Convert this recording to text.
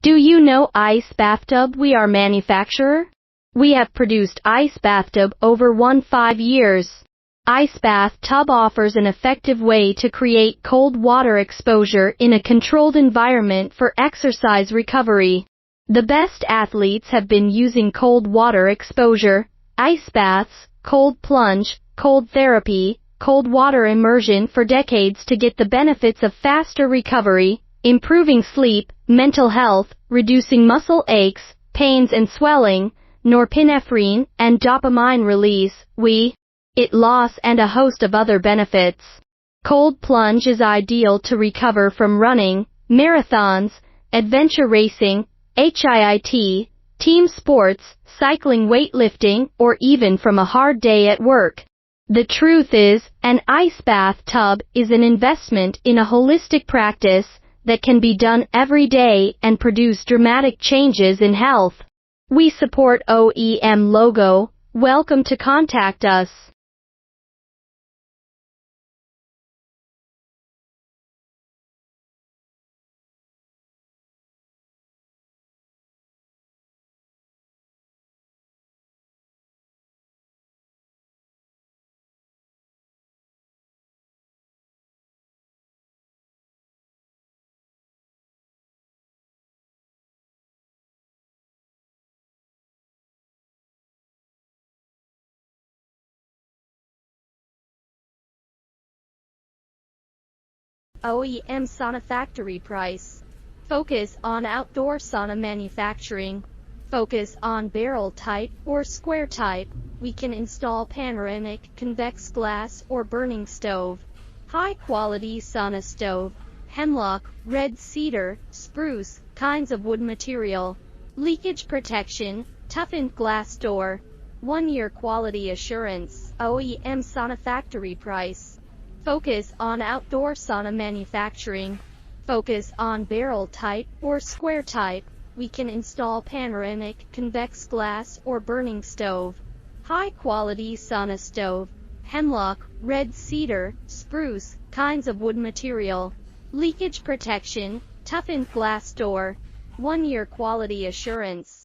Do you know Ice Bathtub? We are manufacturer. We have produced Ice Bathtub over 15 years. Ice Bathtub offers an effective way to create cold water exposure in a controlled environment for exercise recovery. The best athletes have been using cold water exposure, ice baths, cold plunge, cold therapy, cold water immersion for decades to get the benefits of faster recovery, improving sleep, mental health, reducing muscle aches, pains and swelling, norepinephrine and dopamine release, weight loss and a host of other benefits. Cold plunge is ideal to recover from running, marathons, adventure racing, HIIT, team sports, cycling, weightlifting, or even from a hard day at work. The truth is, an ice bathtub is an investment in a holistic practice that can be done every day and produce dramatic changes in health. We support OEM logo. Welcome to contact us. OEM sauna factory price. Focus on outdoor sauna manufacturing. Focus on barrel type or square type. We can install panoramic, convex glass or burning stove. High quality sauna stove. Hemlock, red cedar, spruce, kinds of wood material. Leakage protection, toughened glass door. 1-year quality assurance. OEM sauna factory price. Focus on outdoor sauna manufacturing. Focus on barrel type or square type. We can install panoramic, convex glass or burning stove. High quality sauna stove. Hemlock, red cedar, spruce, kinds of wood material. Leakage protection, toughened glass door. 1-year quality assurance.